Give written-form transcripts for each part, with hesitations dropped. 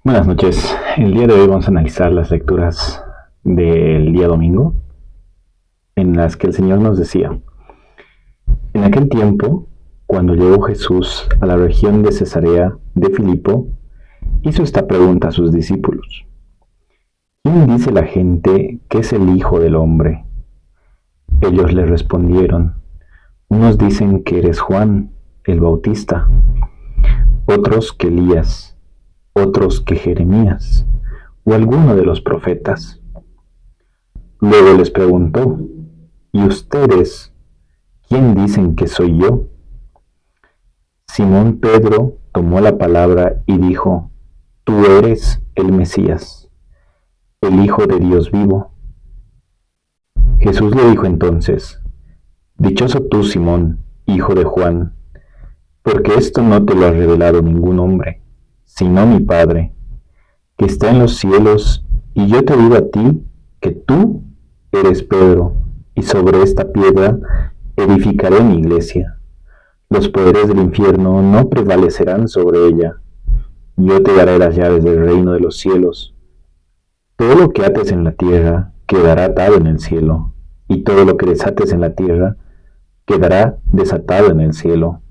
Buenas noches. El día de hoy vamos a analizar las lecturas del día domingo, en las que el Señor nos decía: en aquel tiempo, cuando llegó Jesús a la región de Cesarea de Filipo, hizo esta pregunta a sus discípulos: ¿quién dice la gente que es el Hijo del Hombre? Ellos le respondieron: unos dicen que eres Juan, el Bautista, otros que Elías, otros que Jeremías, o alguno de los profetas. Luego les preguntó: ¿y ustedes quién dicen que soy yo? Simón Pedro tomó la palabra y dijo: tú eres el Mesías, el Hijo de Dios vivo. Jesús le dijo entonces: dichoso tú, Simón, hijo de Juan, porque esto no te lo ha revelado ningún hombre, sino mi Padre, que está en los cielos. Y yo te digo a ti que tú eres Pedro, y sobre esta piedra edificaré mi iglesia. Los poderes del infierno no prevalecerán sobre ella. Yo te daré las llaves del reino de los cielos. Todo lo que ates en la tierra quedará atado en el cielo, y todo lo que desates en la tierra quedará desatado en el cielo.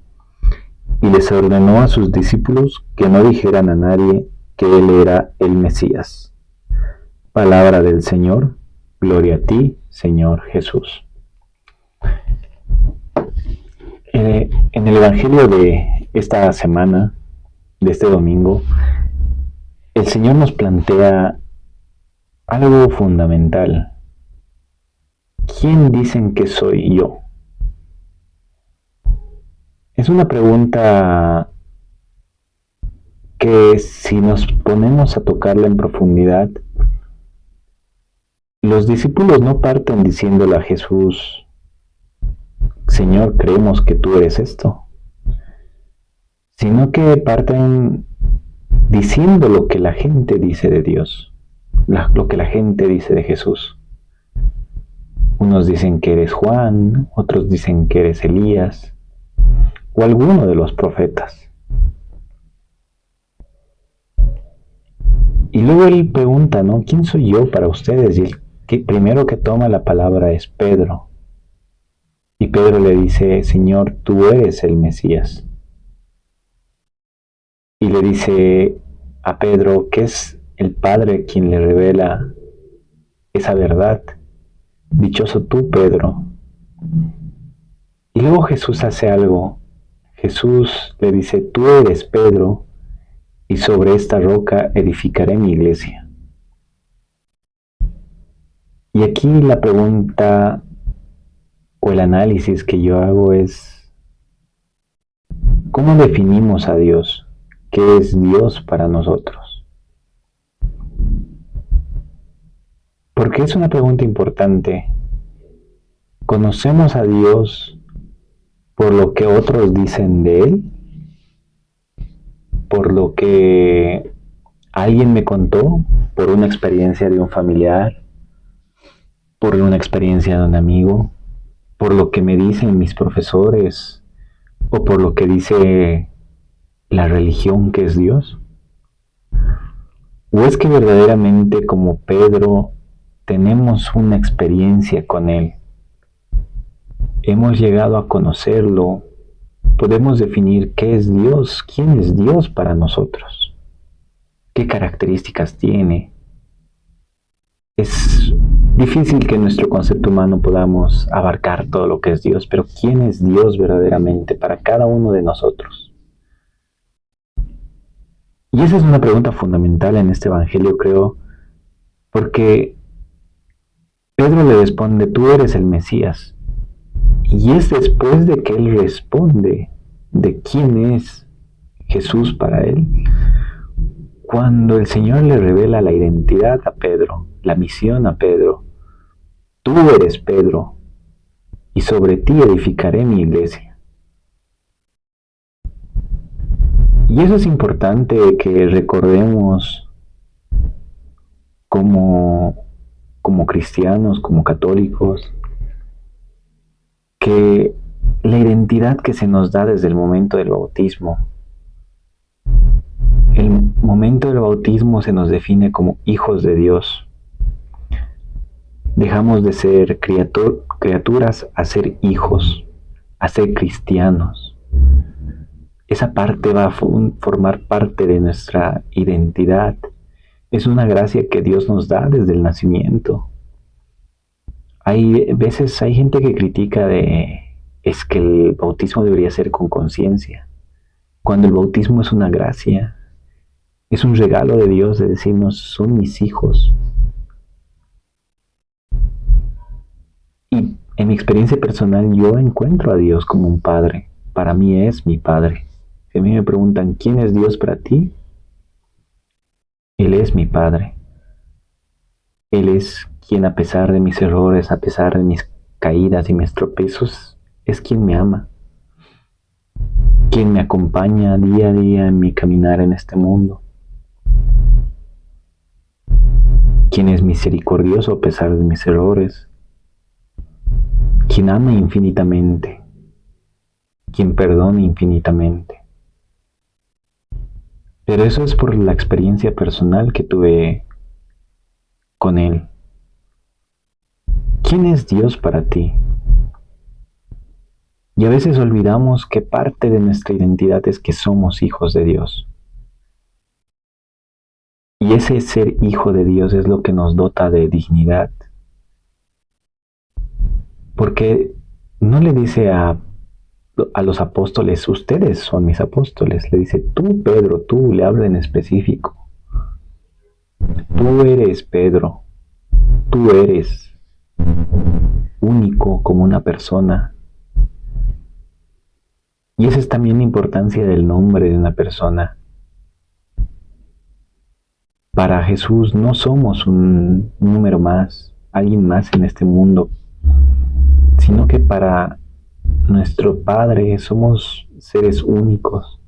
Y les ordenó a sus discípulos que no dijeran a nadie que él era el Mesías. Palabra del Señor. Gloria a ti, Señor Jesús. En el Evangelio de esta semana, de este domingo, el Señor nos plantea algo fundamental. ¿Quién dicen que soy yo? Es una pregunta que, si nos ponemos a tocarla en profundidad, los discípulos no parten diciéndole a Jesús: Señor, creemos que tú eres esto, sino que parten diciendo lo que la gente dice de Dios, lo que la gente dice de Jesús. Unos dicen que eres Juan, otros dicen que eres Elías, o alguno de los profetas. Y luego él pregunta, ¿no? ¿Quién soy yo para ustedes? Y el que primero que toma la palabra es Pedro. Y Pedro le dice: Señor, tú eres el Mesías. Y le dice a Pedro que es el Padre quien le revela esa verdad. Dichoso tú, Pedro. Y luego Jesús hace algo. Jesús le dice: tú eres Pedro, y sobre esta roca edificaré mi iglesia. Y aquí la pregunta o el análisis que yo hago es: ¿cómo definimos a Dios? ¿Qué es Dios para nosotros? Porque es una pregunta importante. ¿Conocemos a Dios por lo que otros dicen de Él? ¿Por lo que alguien me contó? ¿Por una experiencia de un familiar? ¿Por una experiencia de un amigo? ¿Por lo que me dicen mis profesores? ¿O por lo que dice la religión que es Dios? ¿O es que verdaderamente, como Pedro, tenemos una experiencia con Él? Hemos llegado a conocerlo. Podemos definir qué es Dios, quién es Dios para nosotros, qué características tiene. Es difícil que en nuestro concepto humano podamos abarcar todo lo que es Dios, pero ¿quién es Dios verdaderamente para cada uno de nosotros? Y esa es una pregunta fundamental en este Evangelio, creo, porque Pedro le responde: tú eres el Mesías. Y es después de que él responde de quién es Jesús para él, cuando el Señor le revela la identidad a Pedro, la misión a Pedro. Tú eres Pedro, y sobre ti edificaré mi iglesia. Y eso es importante que recordemos como cristianos, como católicos, que la identidad que se nos da desde el momento del bautismo, el momento del bautismo se nos define como hijos de Dios. Dejamos de ser criaturas a ser hijos, a ser cristianos. Esa parte va a formar parte de nuestra identidad. Es una gracia que Dios nos da desde el nacimiento. Hay veces hay gente que critica es que el bautismo debería ser con conciencia, cuando el bautismo es una gracia, es un regalo de Dios de decirnos, son mis hijos. Y en mi experiencia personal yo encuentro a Dios como un padre. Para mí es mi padre. Si a mí me preguntan, ¿quién es Dios para ti? Él es mi padre. Él es quien, a pesar de mis errores, a pesar de mis caídas y mis tropiezos, es quien me ama, quien me acompaña día a día en mi caminar en este mundo, quien es misericordioso a pesar de mis errores, quien ama infinitamente, quien perdona infinitamente. Pero eso es por la experiencia personal que tuve con Él. ¿Quién es Dios para ti? Y a veces olvidamos que parte de nuestra identidad es que somos hijos de Dios. Y ese ser hijo de Dios es lo que nos dota de dignidad. Porque no le dice a los apóstoles, ustedes son mis apóstoles. Le dice, tú, Pedro, tú, le habla en específico. Tú eres Pedro. Tú eres único como una persona. Y esa es también la importancia del nombre de una persona. Para Jesús no somos un número más, alguien más en este mundo, sino que para nuestro Padre somos seres únicos,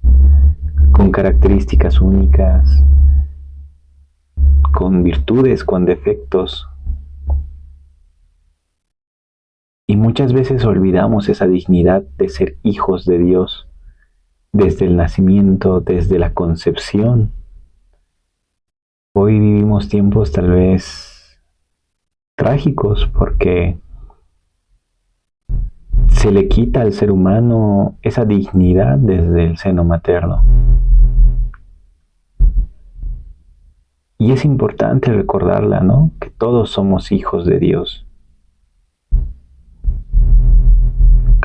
con características únicas, con virtudes, con defectos. Y muchas veces olvidamos esa dignidad de ser hijos de Dios desde el nacimiento, desde la concepción. Hoy vivimos tiempos tal vez trágicos porque se le quita al ser humano esa dignidad desde el seno materno. Y es importante recordarla, ¿no? Que todos somos hijos de Dios.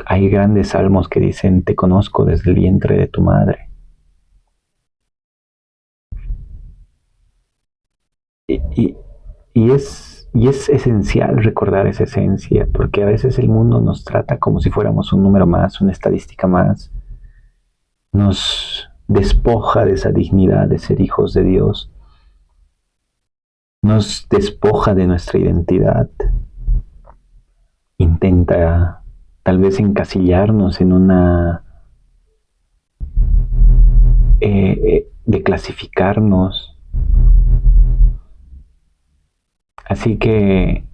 Hay grandes salmos que dicen, te conozco desde el vientre de tu madre. Y, y es esencial recordar esa esencia, porque a veces el mundo nos trata como si fuéramos un número más, una estadística más. Nos despoja de esa dignidad de ser hijos de Dios. Nos despoja de nuestra identidad. Intenta tal vez encasillarnos en de clasificarnos. Así que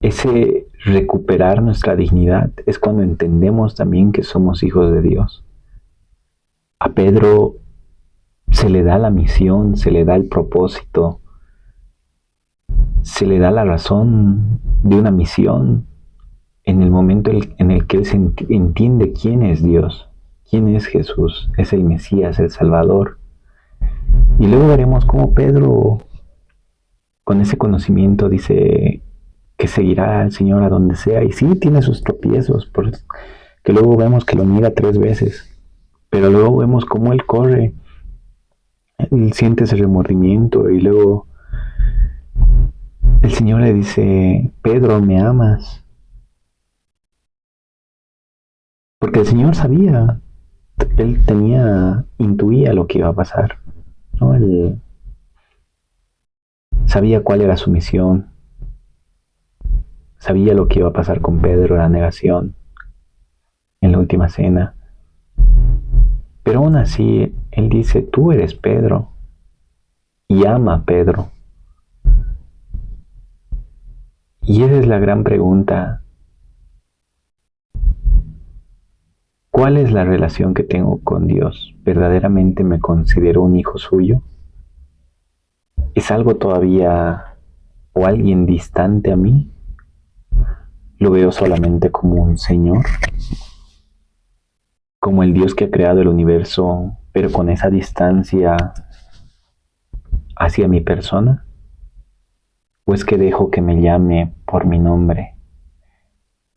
ese recuperar nuestra dignidad es cuando entendemos también que somos hijos de Dios. A Pedro se le da la misión, se le da el propósito, se le da la razón de una misión en el momento en el que él entiende quién es Dios, quién es Jesús, es el Mesías, el Salvador. Y luego veremos cómo Pedro, con ese conocimiento, dice que seguirá al Señor a donde sea. Y sí, tiene sus tropiezos, que luego vemos que lo mira 3 veces. Pero luego vemos cómo él corre, él siente ese remordimiento y luego el Señor le dice, Pedro, ¿me amas? Porque el Señor sabía, él intuía lo que iba a pasar, ¿no? Él sabía cuál era su misión, sabía lo que iba a pasar con Pedro, la negación, en la última cena. Pero aún así, él dice, tú eres Pedro, y ama a Pedro. Y esa es la gran pregunta. ¿Cuál es la relación que tengo con Dios? ¿Verdaderamente me considero un hijo suyo? ¿Es algo todavía o alguien distante a mí? ¿Lo veo solamente como un Señor? ¿Como el Dios que ha creado el universo, pero con esa distancia hacia mi persona? ¿O es que dejo que me llame por mi nombre?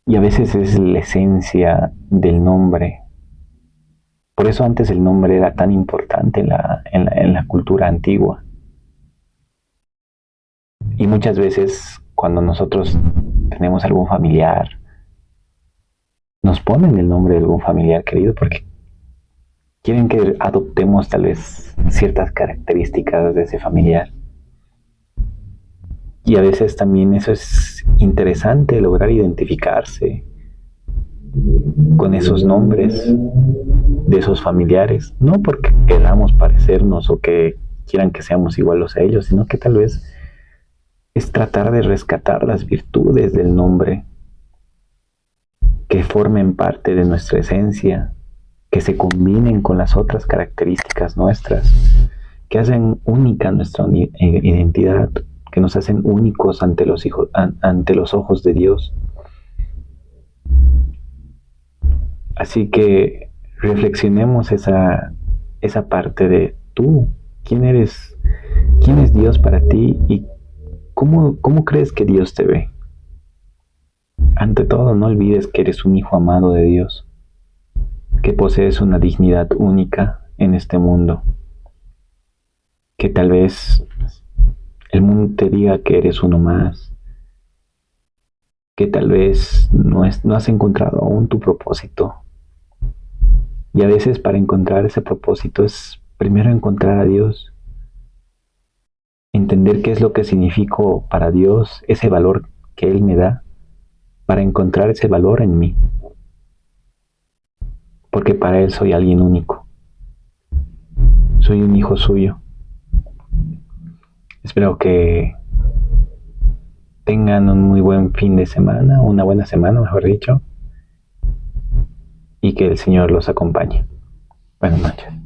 Y a veces es la esencia del nombre. Por eso antes el nombre era tan importante en la cultura antigua. Y muchas veces cuando nosotros tenemos algún familiar, nos ponen el nombre de algún familiar querido porque quieren que adoptemos tal vez ciertas características de ese familiar. Y a veces también eso es interesante, lograr identificarse con esos nombres de esos familiares. No porque queramos parecernos o que quieran que seamos iguales a ellos, sino que tal vez es tratar de rescatar las virtudes del nombre que formen parte de nuestra esencia, que se combinen con las otras características nuestras, que hacen única nuestra identidad, que nos hacen únicos ante los ojos de Dios. Así que reflexionemos esa parte de tú, quién eres, quién es Dios para ti y cómo crees que Dios te ve. Ante todo, no olvides que eres un hijo amado de Dios, que posees una dignidad única en este mundo, que tal vez el mundo te diga que eres uno más, que tal vez no has encontrado aún tu propósito. Y a veces para encontrar ese propósito es primero encontrar a Dios, entender qué es lo que significo para Dios, ese valor que Él me da, para encontrar ese valor en mí, porque para Él soy alguien único, soy un hijo suyo. Espero que tengan un muy buen fin de semana, una buena semana, mejor dicho, y que el Señor los acompañe. Buenas noches.